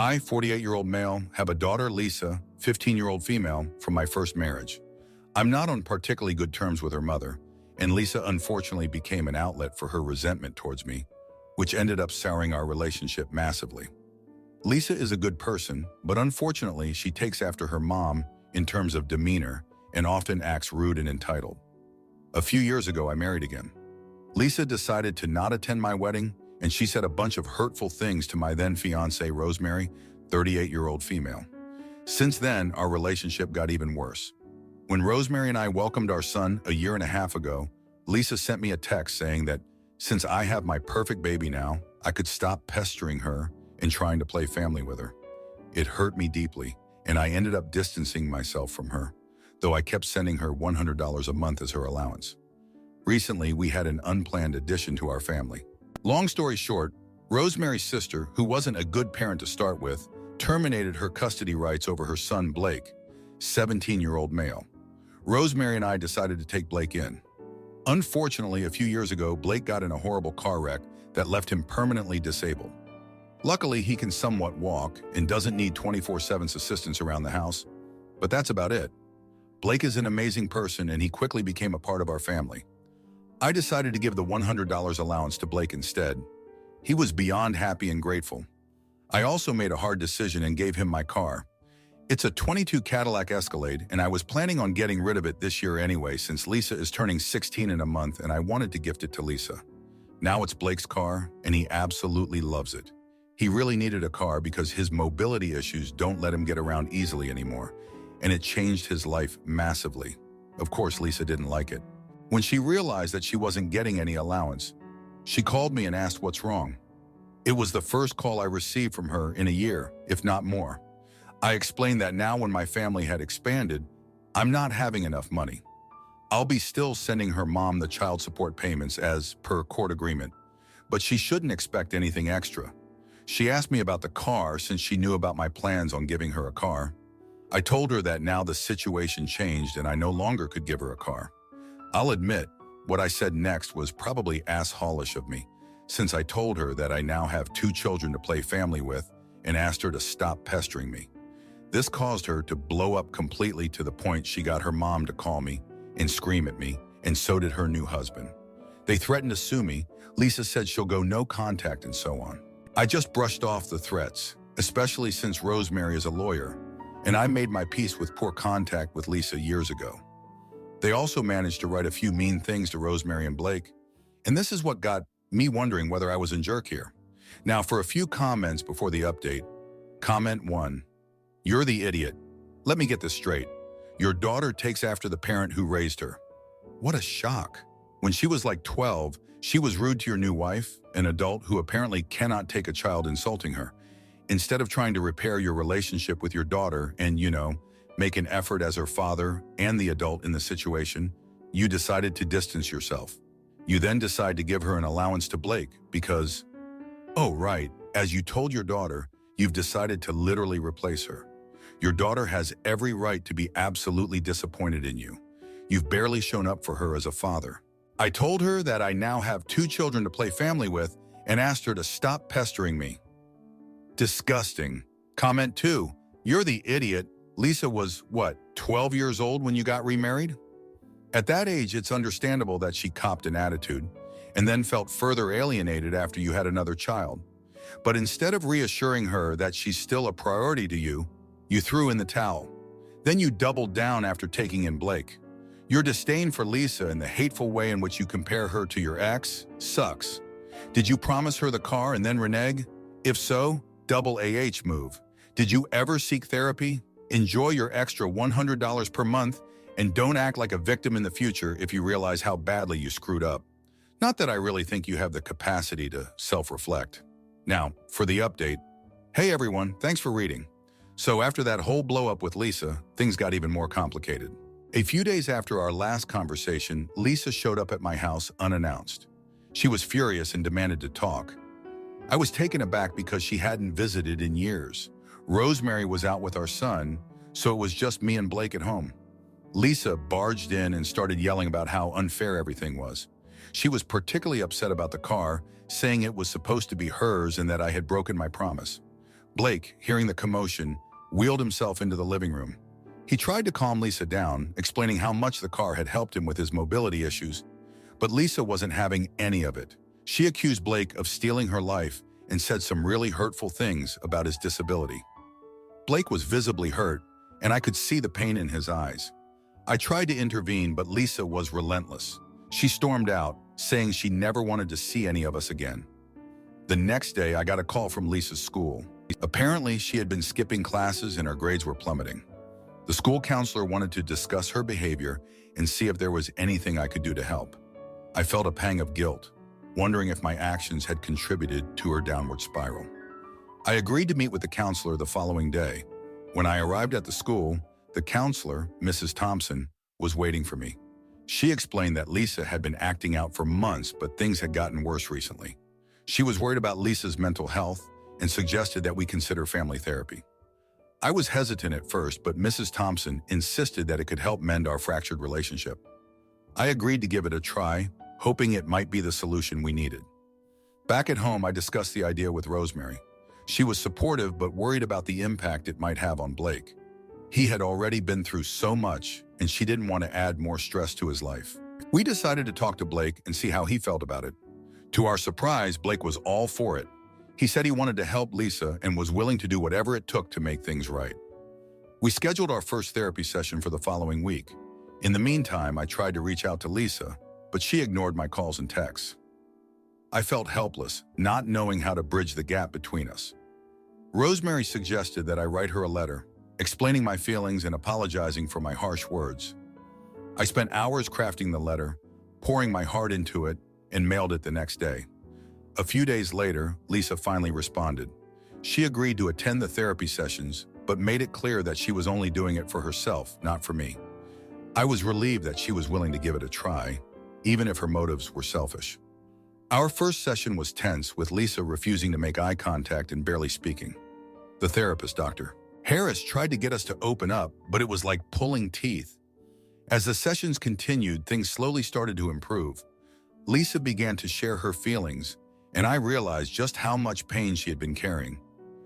I, 48-year-old male, have a daughter, Lisa, 15-year-old female, from my first marriage. I'm not on particularly good terms with her mother, and Lisa unfortunately became an outlet for her resentment towards me, which ended up souring our relationship massively. Lisa is a good person, but unfortunately she takes after her mom in terms of demeanor and often acts rude and entitled. A few years ago, I married again. Lisa decided to not attend my wedding, and she said a bunch of hurtful things to my then fiancée, Rosemary, 38-year-old female. Since then, our relationship got even worse. When Rosemary and I welcomed our son a year and a half ago, Lisa sent me a text saying that since I have my perfect baby now, I could stop pestering her and trying to play family with her. It hurt me deeply, and I ended up distancing myself from her, though I kept sending her $100 a month as her allowance. Recently, we had an unplanned addition to our family. Long story short, Rosemary's sister, who wasn't a good parent to start with, terminated her custody rights over her son Blake, 17-year-old male. Rosemary and I decided to take Blake in. Unfortunately, a few years ago, Blake got in a horrible car wreck that left him permanently disabled. Luckily, he can somewhat walk and doesn't need 24/7 assistance around the house, but that's about it. Blake is an amazing person, and he quickly became a part of our family. I decided to give the $100 allowance to Blake instead. He was beyond happy and grateful. I also made a hard decision and gave him my car. It's a 22 Cadillac Escalade, and I was planning on getting rid of it this year anyway, since Lisa is turning 16 in a month and I wanted to gift it to Lisa. Now it's Blake's car, and he absolutely loves it. He really needed a car because his mobility issues don't let him get around easily anymore, and it changed his life massively. Of course, Lisa didn't like it. When she realized that she wasn't getting any allowance, she called me and asked what's wrong. It was the first call I received from her in a year, if not more. I explained that now when my family had expanded, I'm not having enough money. I'll be still sending her mom the child support payments as per court agreement, but she shouldn't expect anything extra. She asked me about the car since she knew about my plans on giving her a car. I told her that now the situation changed and I no longer could give her a car. I'll admit, what I said next was probably assholish of me, since I told her that I now have 2 children to play family with and asked her to stop pestering me. This caused her to blow up completely to the point she got her mom to call me and scream at me, and so did her new husband. They threatened to sue me. Lisa said she'll go no contact and so on. I just brushed off the threats, especially since Rosemary is a lawyer, and I made my peace with poor contact with Lisa years ago. They also managed to write a few mean things to Rosemary and Blake, and this is what got me wondering whether I was in jerk here. Now, for a few comments before the update. Comment 1. You're the idiot. Let me get this straight. Your daughter takes after the parent who raised her. What a shock. When she was like 12, she was rude to your new wife, an adult who apparently cannot take a child insulting her. Instead of trying to repair your relationship with your daughter and, make an effort as her father and the adult in the situation, you decided to distance yourself. You then decide to give her an allowance to Blake because, oh right, as you told your daughter, you've decided to literally replace her. Your daughter has every right to be absolutely disappointed in you. You've barely shown up for her as a father. I told her that I now have 2 children to play family with and asked her to stop pestering me. Disgusting. Comment 2. You're the idiot. Lisa was, 12 years old when you got remarried? At that age, it's understandable that she copped an attitude and then felt further alienated after you had another child. But instead of reassuring her that she's still a priority to you, you threw in the towel. Then you doubled down after taking in Blake. Your disdain for Lisa and the hateful way in which you compare her to your ex sucks. Did you promise her the car and then renege? If so, double AH move. Did you ever seek therapy? Enjoy your extra $100 per month and don't act like a victim in the future if you realize how badly you screwed up. Not that I really think you have the capacity to self-reflect. Now, for the update. Hey everyone, thanks for reading. So after that whole blow-up with Lisa, things got even more complicated. A few days after our last conversation, Lisa showed up at my house unannounced. She was furious and demanded to talk. I was taken aback because she hadn't visited in years. Rosemary was out with our son, so it was just me and Blake at home. Lisa barged in and started yelling about how unfair everything was. She was particularly upset about the car, saying it was supposed to be hers and that I had broken my promise. Blake, hearing the commotion, wheeled himself into the living room. He tried to calm Lisa down, explaining how much the car had helped him with his mobility issues, but Lisa wasn't having any of it. She accused Blake of stealing her life and said some really hurtful things about his disability. Blake was visibly hurt, and I could see the pain in his eyes. I tried to intervene, but Lisa was relentless. She stormed out, saying she never wanted to see any of us again. The next day, I got a call from Lisa's school. Apparently, she had been skipping classes and her grades were plummeting. The school counselor wanted to discuss her behavior and see if there was anything I could do to help. I felt a pang of guilt, wondering if my actions had contributed to her downward spiral. I agreed to meet with the counselor the following day. When I arrived at the school, the counselor, Mrs. Thompson, was waiting for me. She explained that Lisa had been acting out for months, but things had gotten worse recently. She was worried about Lisa's mental health and suggested that we consider family therapy. I was hesitant at first, but Mrs. Thompson insisted that it could help mend our fractured relationship. I agreed to give it a try, hoping it might be the solution we needed. Back at home, I discussed the idea with Rosemary. She was supportive but worried about the impact it might have on Blake. He had already been through so much, and she didn't want to add more stress to his life. We decided to talk to Blake and see how he felt about it. To our surprise, Blake was all for it. He said he wanted to help Lisa and was willing to do whatever it took to make things right. We scheduled our first therapy session for the following week. In the meantime, I tried to reach out to Lisa, but she ignored my calls and texts. I felt helpless, not knowing how to bridge the gap between us. Rosemary suggested that I write her a letter, explaining my feelings and apologizing for my harsh words. I spent hours crafting the letter, pouring my heart into it, and mailed it the next day. A few days later, Lisa finally responded. She agreed to attend the therapy sessions, but made it clear that she was only doing it for herself, not for me. I was relieved that she was willing to give it a try, even if her motives were selfish. Our first session was tense, with Lisa refusing to make eye contact and barely speaking. The therapist, Dr. Harris, tried to get us to open up, but it was like pulling teeth. As the sessions continued, things slowly started to improve. Lisa began to share her feelings, and I realized just how much pain she had been carrying.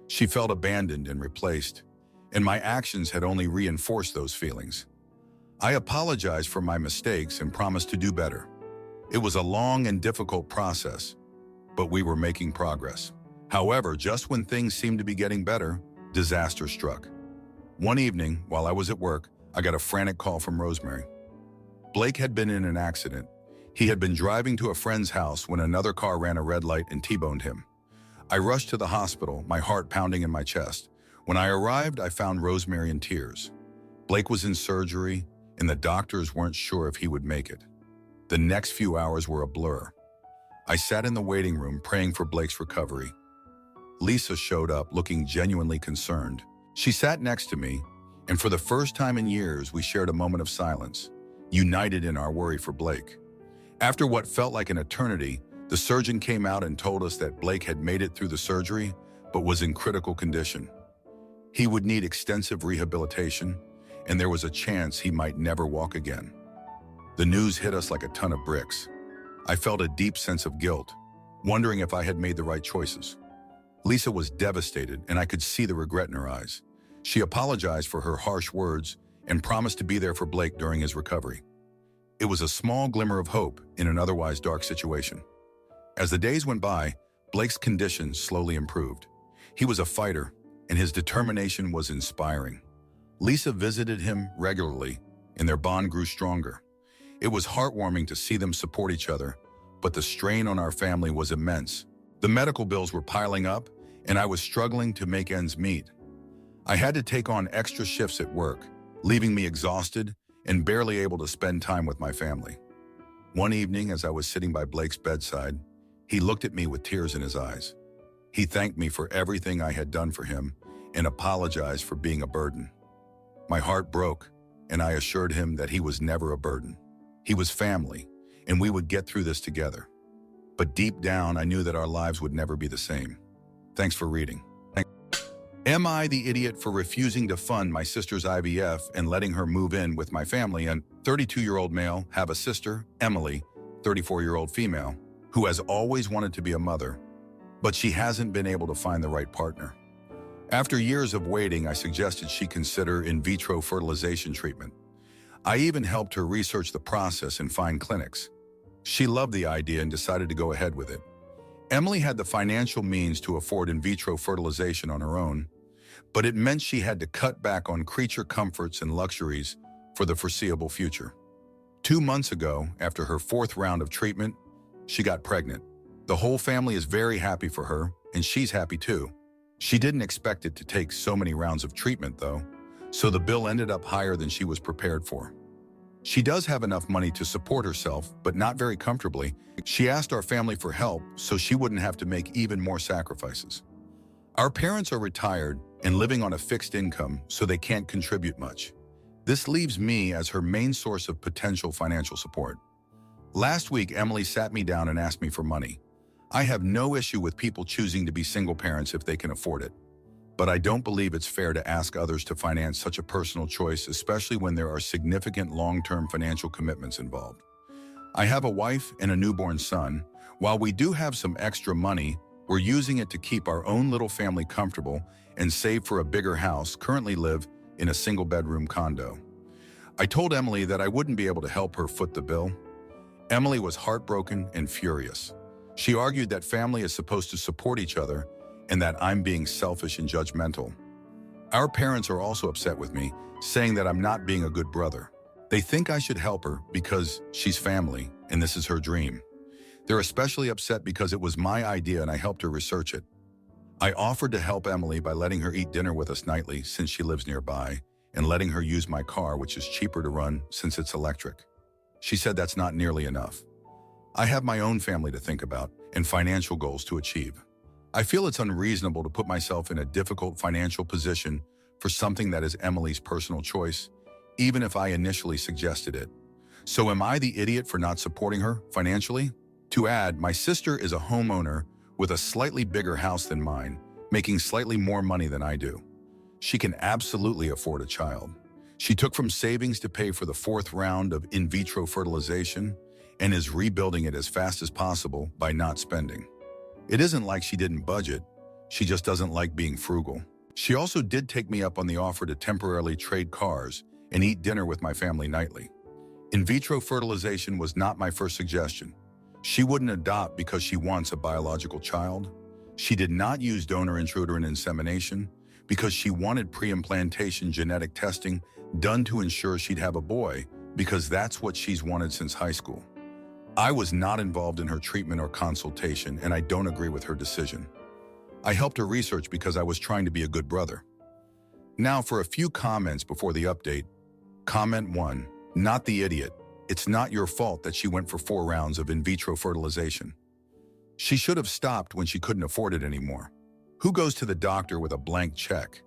She felt abandoned and replaced, and my actions had only reinforced those feelings. I apologized for my mistakes and promised to do better. It was a long and difficult process, but we were making progress. However, just when things seemed to be getting better, disaster struck. One evening, while I was at work, I got a frantic call from Rosemary. Blake had been in an accident. He had been driving to a friend's house when another car ran a red light and T-boned him. I rushed to the hospital, my heart pounding in my chest. When I arrived, I found Rosemary in tears. Blake was in surgery, and the doctors weren't sure if he would make it. The next few hours were a blur. I sat in the waiting room praying for Blake's recovery. Lisa showed up looking genuinely concerned. She sat next to me, and for the first time in years, we shared a moment of silence, united in our worry for Blake. After what felt like an eternity, the surgeon came out and told us that Blake had made it through the surgery, but was in critical condition. He would need extensive rehabilitation, and there was a chance he might never walk again. The news hit us like a ton of bricks. I felt a deep sense of guilt, wondering if I had made the right choices. Lisa was devastated, and I could see the regret in her eyes. She apologized for her harsh words and promised to be there for Blake during his recovery. It was a small glimmer of hope in an otherwise dark situation. As the days went by, Blake's condition slowly improved. He was a fighter, and his determination was inspiring. Lisa visited him regularly, and their bond grew stronger. It was heartwarming to see them support each other, but the strain on our family was immense. The medical bills were piling up, and I was struggling to make ends meet. I had to take on extra shifts at work, leaving me exhausted and barely able to spend time with my family. One evening, as I was sitting by Blake's bedside, he looked at me with tears in his eyes. He thanked me for everything I had done for him and apologized for being a burden. My heart broke, and I assured him that he was never a burden. He was family, and we would get through this together. But deep down, I knew that our lives would never be the same. Thanks for reading. Am I the idiot for refusing to fund my sister's IVF and letting her move in with my family and 32-year-old male have a sister, Emily, 34-year-old female, who has always wanted to be a mother, but she hasn't been able to find the right partner? After years of waiting, I suggested she consider in vitro fertilization treatment. I even helped her research the process and find clinics. She loved the idea and decided to go ahead with it. Emily had the financial means to afford in vitro fertilization on her own, but it meant she had to cut back on creature comforts and luxuries for the foreseeable future. 2 months ago, after her 4th round of treatment, she got pregnant. The whole family is very happy for her, and she's happy too. She didn't expect it to take so many rounds of treatment, though, so the bill ended up higher than she was prepared for. She does have enough money to support herself, but not very comfortably. She asked our family for help so she wouldn't have to make even more sacrifices. Our parents are retired and living on a fixed income, so they can't contribute much. This leaves me as her main source of potential financial support. Last week, Emily sat me down and asked me for money. I have no issue with people choosing to be single parents if they can afford it. But I don't believe it's fair to ask others to finance such a personal choice, especially when there are significant long-term financial commitments involved. I have a wife and a newborn son. While we do have some extra money, we're using it to keep our own little family comfortable and save for a bigger house, currently live in a single-bedroom condo. I told Emily that I wouldn't be able to help her foot the bill. Emily was heartbroken and furious. She argued that family is supposed to support each other and that I'm being selfish and judgmental. Our parents are also upset with me, saying that I'm not being a good brother. They think I should help her because she's family and this is her dream. They're especially upset because it was my idea and I helped her research it. I offered to help Emily by letting her eat dinner with us nightly since she lives nearby and letting her use my car, which is cheaper to run since it's electric. She said that's not nearly enough. I have my own family to think about and financial goals to achieve. I feel it's unreasonable to put myself in a difficult financial position for something that is Emily's personal choice, even if I initially suggested it. So am I the idiot for not supporting her financially? To add, my sister is a homeowner with a slightly bigger house than mine, making slightly more money than I do. She can absolutely afford a child. She took from savings to pay for the 4th round of in vitro fertilization and is rebuilding it as fast as possible by not spending. It isn't like she didn't budget, she just doesn't like being frugal. She also did take me up on the offer to temporarily trade cars and eat dinner with my family nightly. In vitro fertilization was not my first suggestion. She wouldn't adopt because she wants a biological child. She did not use donor intrauterine insemination because she wanted pre-implantation genetic testing done to ensure she'd have a boy because that's what she's wanted since high school. I was not involved in her treatment or consultation, and I don't agree with her decision. I helped her research because I was trying to be a good brother. Now for a few comments before the update. Comment 1. Not the idiot. It's not your fault that she went for 4 rounds of in vitro fertilization. She should have stopped when she couldn't afford it anymore. Who goes to the doctor with a blank check?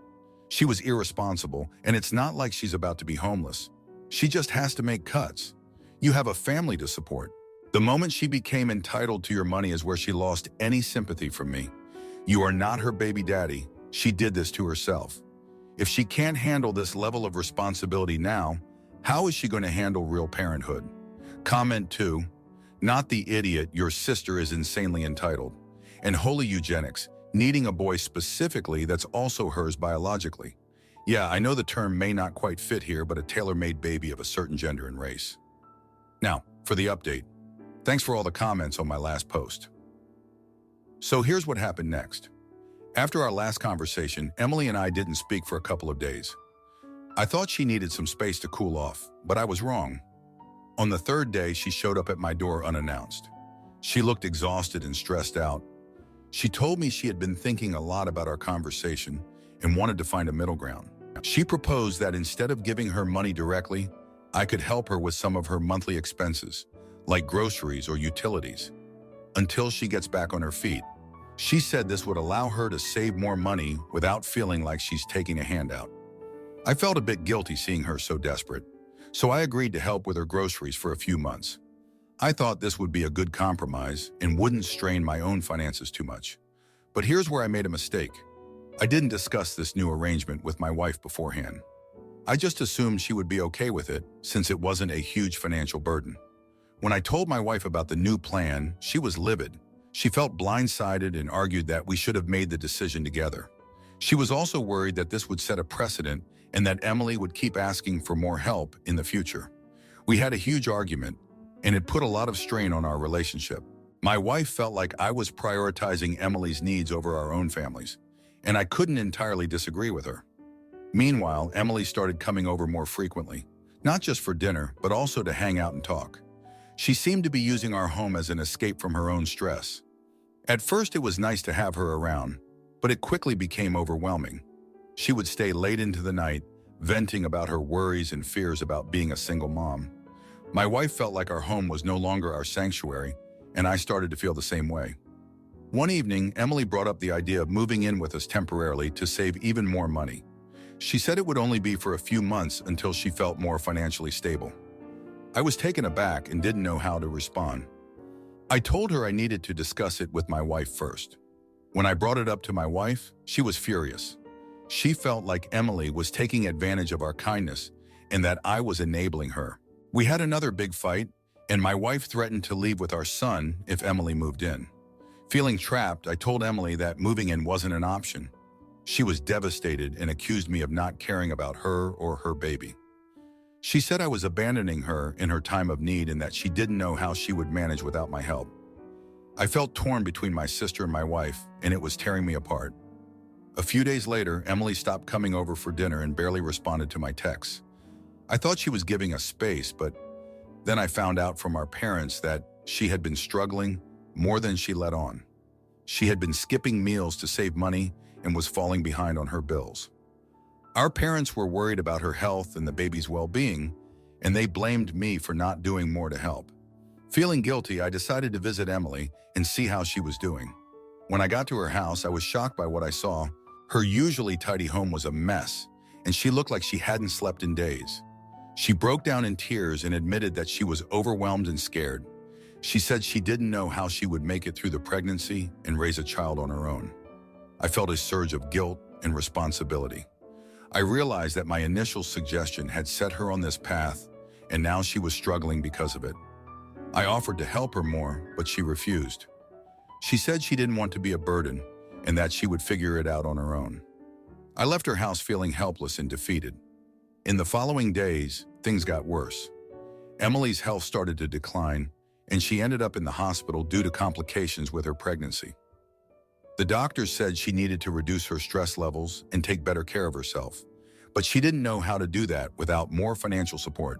She was irresponsible, and it's not like she's about to be homeless. She just has to make cuts. You have a family to support. The moment she became entitled to your money is where she lost any sympathy from me. You are not her baby daddy. She did this to herself. If she can't handle this level of responsibility now, how is she going to handle real parenthood? Comment 2. Not the idiot, your sister is insanely entitled. And holy eugenics, needing a boy specifically that's also hers biologically. Yeah, I know the term may not quite fit here, but a tailor-made baby of a certain gender and race. Now, for the update. Thanks for all the comments on my last post. So here's what happened next. After our last conversation, Emily and I didn't speak for a couple of days. I thought she needed some space to cool off, but I was wrong. On the 3rd day, she showed up at my door unannounced. She looked exhausted and stressed out. She told me she had been thinking a lot about our conversation and wanted to find a middle ground. She proposed that instead of giving her money directly, I could help her with some of her monthly expenses, like groceries or utilities, until she gets back on her feet. She said this would allow her to save more money without feeling like she's taking a handout. I felt a bit guilty seeing her so desperate, so I agreed to help with her groceries for a few months. I thought this would be a good compromise and wouldn't strain my own finances too much. But here's where I made a mistake. I didn't discuss this new arrangement with my wife beforehand. I just assumed she would be okay with it since it wasn't a huge financial burden. When I told my wife about the new plan, she was livid. She felt blindsided and argued that we should have made the decision together. She was also worried that this would set a precedent and that Emily would keep asking for more help in the future. We had a huge argument, and it put a lot of strain on our relationship. My wife felt like I was prioritizing Emily's needs over our own families, and I couldn't entirely disagree with her. Meanwhile, Emily started coming over more frequently, not just for dinner, but also to hang out and talk. She seemed to be using our home as an escape from her own stress. At first, it was nice to have her around, but it quickly became overwhelming. She would stay late into the night, venting about her worries and fears about being a single mom. My wife felt like our home was no longer our sanctuary, and I started to feel the same way. One evening, Emily brought up the idea of moving in with us temporarily to save even more money. She said it would only be for a few months until she felt more financially stable. I was taken aback and didn't know how to respond. I told her I needed to discuss it with my wife first. When I brought it up to my wife, she was furious. She felt like Emily was taking advantage of our kindness and that I was enabling her. We had another big fight, and my wife threatened to leave with our son if Emily moved in. Feeling trapped, I told Emily that moving in wasn't an option. She was devastated and accused me of not caring about her or her baby. She said I was abandoning her in her time of need and that she didn't know how she would manage without my help. I felt torn between my sister and my wife, and it was tearing me apart. A few days later, Emily stopped coming over for dinner and barely responded to my texts. I thought she was giving us space, but then I found out from our parents that she had been struggling more than she let on. She had been skipping meals to save money and was falling behind on her bills. Our parents were worried about her health and the baby's well-being, and they blamed me for not doing more to help. Feeling guilty, I decided to visit Emily and see how she was doing. When I got to her house, I was shocked by what I saw. Her usually tidy home was a mess, and she looked like she hadn't slept in days. She broke down in tears and admitted that she was overwhelmed and scared. She said she didn't know how she would make it through the pregnancy and raise a child on her own. I felt a surge of guilt and responsibility. I realized that my initial suggestion had set her on this path, and now she was struggling because of it. I offered to help her more, but she refused. She said she didn't want to be a burden and that she would figure it out on her own. I left her house feeling helpless and defeated. In the following days, things got worse. Emily's health started to decline, and she ended up in the hospital due to complications with her pregnancy. The doctors said she needed to reduce her stress levels and take better care of herself, but she didn't know how to do that without more financial support.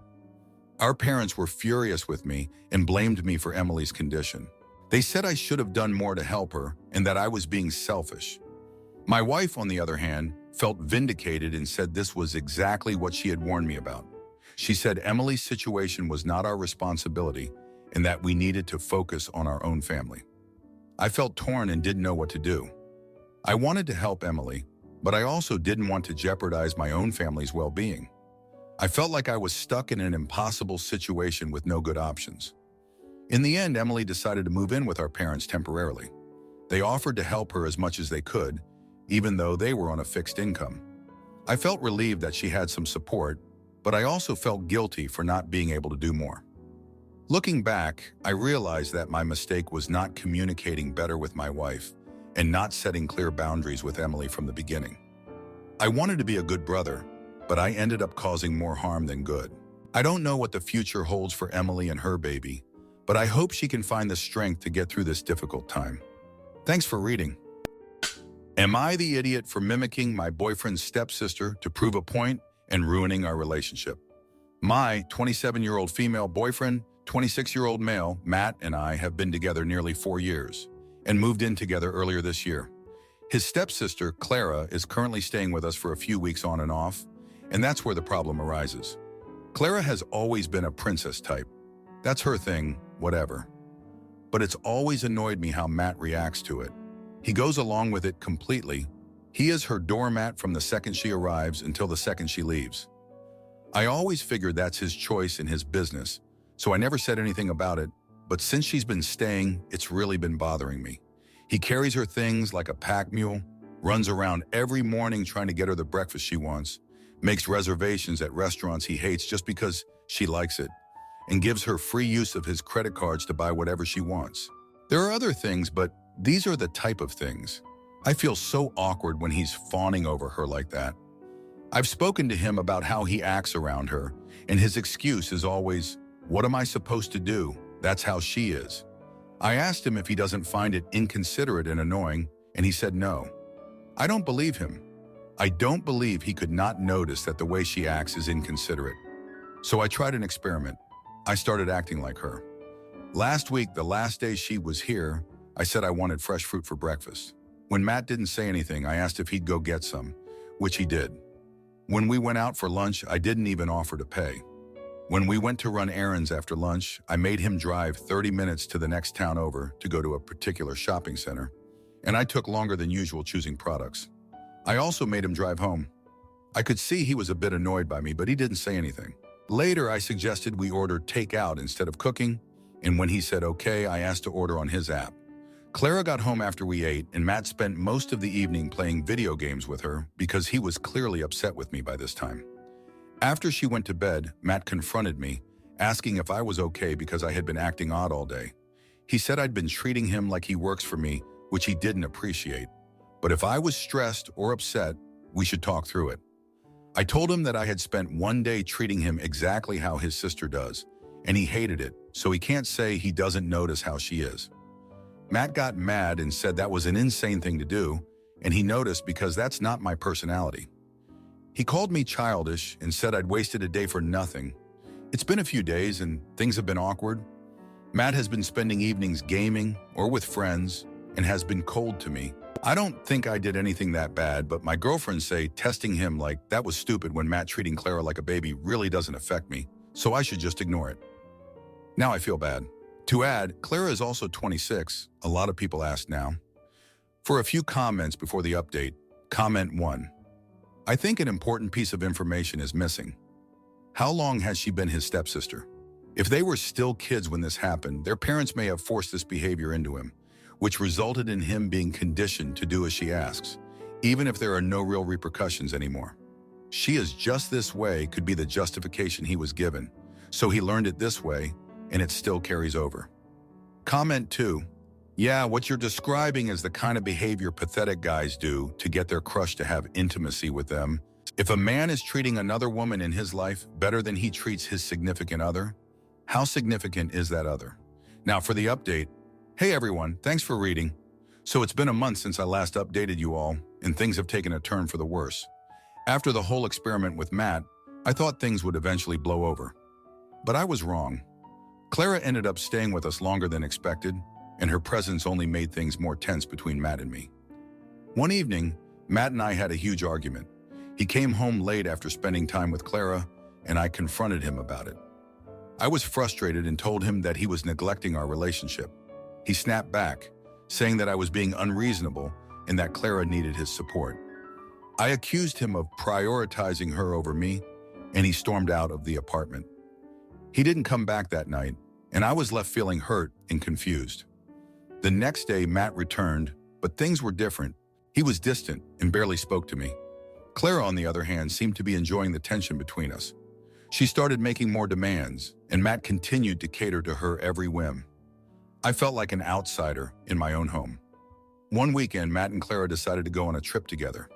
Our parents were furious with me and blamed me for Emily's condition. They said I should have done more to help her and that I was being selfish. My wife, on the other hand, felt vindicated and said this was exactly what she had warned me about. She said Emily's situation was not our responsibility and that we needed to focus on our own family. I felt torn and didn't know what to do. I wanted to help Emily, but I also didn't want to jeopardize my own family's well-being. I felt like I was stuck in an impossible situation with no good options. In the end, Emily decided to move in with our parents temporarily. They offered to help her as much as they could, even though they were on a fixed income. I felt relieved that she had some support, but I also felt guilty for not being able to do more. Looking back, I realized that my mistake was not communicating better with my wife and not setting clear boundaries with Emily from the beginning. I wanted to be a good brother, but I ended up causing more harm than good. I don't know what the future holds for Emily and her baby, but I hope she can find the strength to get through this difficult time. Thanks for reading. Am I the idiot for mimicking my boyfriend's stepsister to prove a point and ruining our relationship? My 27-year-old female boyfriend, 26-year-old male, Matt, and I have been together nearly 4 years and moved in together earlier this year. His stepsister, Clara, is currently staying with us for a few weeks on and off, and that's where the problem arises. Clara has always been a princess type. That's her thing, whatever. But it's always annoyed me how Matt reacts to it. He goes along with it completely. He is her doormat from the second she arrives until the second she leaves. I always figured that's his choice and his business, so I never said anything about it, but since she's been staying, it's really been bothering me. He carries her things like a pack mule, runs around every morning trying to get her the breakfast she wants, makes reservations at restaurants he hates just because she likes it, and gives her free use of his credit cards to buy whatever she wants. There are other things, but these are the type of things. I feel so awkward when he's fawning over her like that. I've spoken to him about how he acts around her, and his excuse is always, "What am I supposed to do? That's how she is." I asked him if he doesn't find it inconsiderate and annoying, and he said no. I don't believe him. I don't believe he could not notice that the way she acts is inconsiderate. So I tried an experiment. I started acting like her. Last week, the last day she was here, I said I wanted fresh fruit for breakfast. When Matt didn't say anything, I asked if he'd go get some, which he did. When we went out for lunch, I didn't even offer to pay. When we went to run errands after lunch, I made him drive 30 minutes to the next town over to go to a particular shopping center, and I took longer than usual choosing products. I also made him drive home. I could see he was a bit annoyed by me, but he didn't say anything. Later, I suggested we order takeout instead of cooking, and when he said okay, I asked to order on his app. Clara got home after we ate, and Matt spent most of the evening playing video games with her because he was clearly upset with me by this time. After she went to bed, Matt confronted me, asking if I was okay because I had been acting odd all day. He said I'd been treating him like he works for me, which he didn't appreciate. But if I was stressed or upset, we should talk through it. I told him that I had spent one day treating him exactly how his sister does, and he hated it, so he can't say he doesn't notice how she is. Matt got mad and said that was an insane thing to do, and he noticed because that's not my personality. He called me childish and said I'd wasted a day for nothing. It's been a few days and things have been awkward. Matt has been spending evenings gaming or with friends and has been cold to me. I don't think I did anything that bad, but my girlfriends say testing him like that was stupid when Matt treating Clara like a baby really doesn't affect me, so I should just ignore it. Now I feel bad. To add, Clara is also 26, a lot of people ask now. For a few comments before the update, comment 1. I think an important piece of information is missing. How long has she been his stepsister? If they were still kids when this happened, their parents may have forced this behavior into him, which resulted in him being conditioned to do as she asks, even if there are no real repercussions anymore. She is just this way could be the justification he was given, so he learned it this way, and it still carries over. Comment 2. Yeah, what you're describing is the kind of behavior pathetic guys do to get their crush to have intimacy with them. If a man is treating another woman in his life better than he treats his significant other, how significant is that other? Now for the update. Hey everyone, thanks for reading. So it's been a month since I last updated you all, and things have taken a turn for the worse. After the whole experiment with Matt, I thought things would eventually blow over. But I was wrong. Clara ended up staying with us longer than expected, and her presence only made things more tense between Matt and me. One evening, Matt and I had a huge argument. He came home late after spending time with Clara, and I confronted him about it. I was frustrated and told him that he was neglecting our relationship. He snapped back, saying that I was being unreasonable and that Clara needed his support. I accused him of prioritizing her over me, and he stormed out of the apartment. He didn't come back that night, and I was left feeling hurt and confused. The next day, Matt returned, but things were different. He was distant and barely spoke to me. Clara, on the other hand, seemed to be enjoying the tension between us. She started making more demands, and Matt continued to cater to her every whim. I felt like an outsider in my own home. One weekend, Matt and Clara decided to go on a trip together.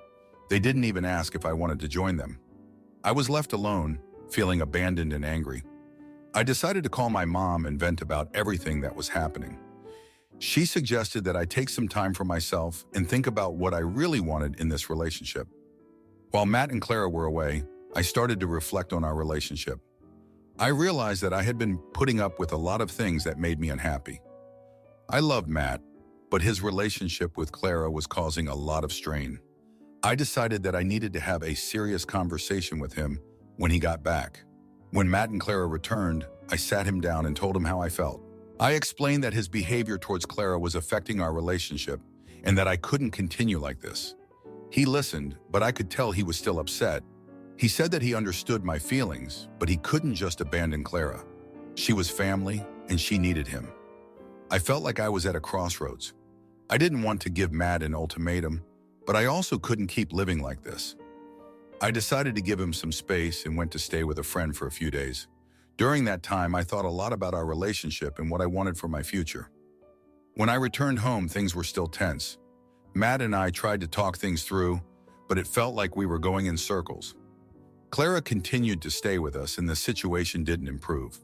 They didn't even ask if I wanted to join them. I was left alone, feeling abandoned and angry. I decided to call my mom and vent about everything that was happening. She suggested that I take some time for myself and think about what I really wanted in this relationship. While Matt and Clara were away, I started to reflect on our relationship. I realized that I had been putting up with a lot of things that made me unhappy. I loved Matt, but his relationship with Clara was causing a lot of strain. I decided that I needed to have a serious conversation with him when he got back. When Matt and Clara returned, I sat him down and told him how I felt. I explained that his behavior towards Clara was affecting our relationship and that I couldn't continue like this. He listened, but I could tell he was still upset. He said that he understood my feelings, but he couldn't just abandon Clara. She was family, and she needed him. I felt like I was at a crossroads. I didn't want to give Matt an ultimatum, but I also couldn't keep living like this. I decided to give him some space and went to stay with a friend for a few days. During that time, I thought a lot about our relationship and what I wanted for my future. When I returned home, things were still tense. Matt and I tried to talk things through, but it felt like we were going in circles. Clara continued to stay with us and the situation didn't improve.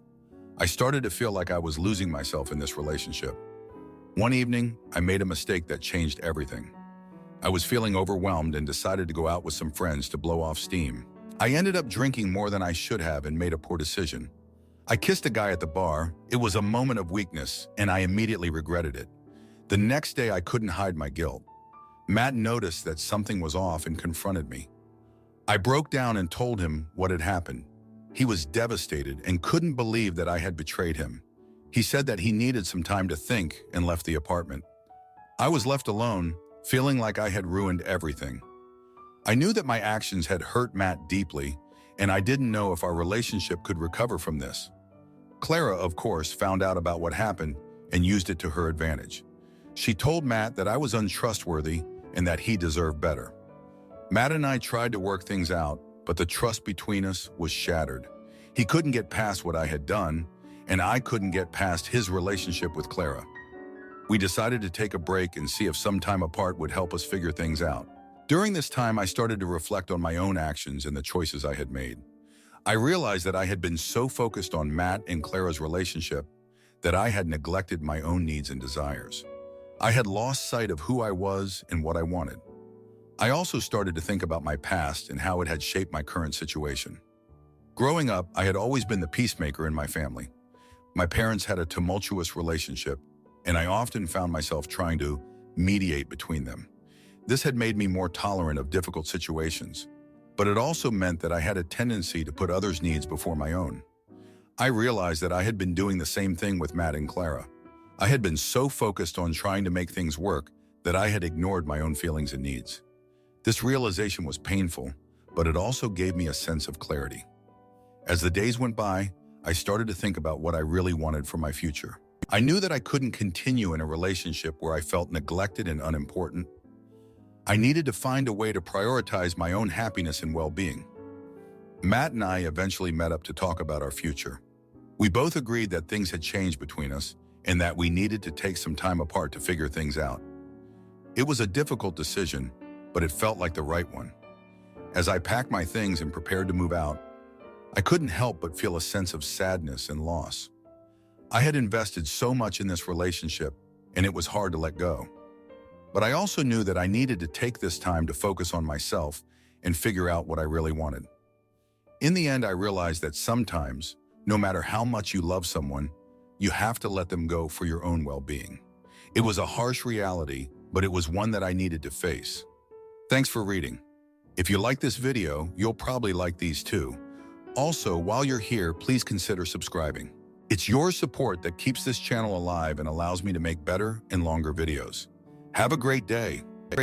I started to feel like I was losing myself in this relationship. One evening, I made a mistake that changed everything. I was feeling overwhelmed and decided to go out with some friends to blow off steam. I ended up drinking more than I should have and made a poor decision. I kissed a guy at the bar. It was a moment of weakness, and I immediately regretted it. The next day, I couldn't hide my guilt. Matt noticed that something was off and confronted me. I broke down and told him what had happened. He was devastated and couldn't believe that I had betrayed him. He said that he needed some time to think and left the apartment. I was left alone, feeling like I had ruined everything. I knew that my actions had hurt Matt deeply, and I didn't know if our relationship could recover from this. Clara, of course, found out about what happened and used it to her advantage. She told Matt that I was untrustworthy and that he deserved better. Matt and I tried to work things out, but the trust between us was shattered. He couldn't get past what I had done, and I couldn't get past his relationship with Clara. We decided to take a break and see if some time apart would help us figure things out. During this time, I started to reflect on my own actions and the choices I had made. I realized that I had been so focused on Matt and Clara's relationship that I had neglected my own needs and desires. I had lost sight of who I was and what I wanted. I also started to think about my past and how it had shaped my current situation. Growing up, I had always been the peacemaker in my family. My parents had a tumultuous relationship, and I often found myself trying to mediate between them. This had made me more tolerant of difficult situations, but it also meant that I had a tendency to put others' needs before my own. I realized that I had been doing the same thing with Matt and Clara. I had been so focused on trying to make things work that I had ignored my own feelings and needs. This realization was painful, but it also gave me a sense of clarity. As the days went by, I started to think about what I really wanted for my future. I knew that I couldn't continue in a relationship where I felt neglected and unimportant. I needed to find a way to prioritize my own happiness and well-being. Matt and I eventually met up to talk about our future. We both agreed that things had changed between us and that we needed to take some time apart to figure things out. It was a difficult decision, but it felt like the right one. As I packed my things and prepared to move out, I couldn't help but feel a sense of sadness and loss. I had invested so much in this relationship, and it was hard to let go. But I also knew that I needed to take this time to focus on myself and figure out what I really wanted. In the end, I realized that sometimes, no matter how much you love someone, you have to let them go for your own well-being. It was a harsh reality, but it was one that I needed to face. Thanks for reading. If you like this video, you'll probably like these too. Also, while you're here, please consider subscribing. It's your support that keeps this channel alive and allows me to make better and longer videos. Have a great day.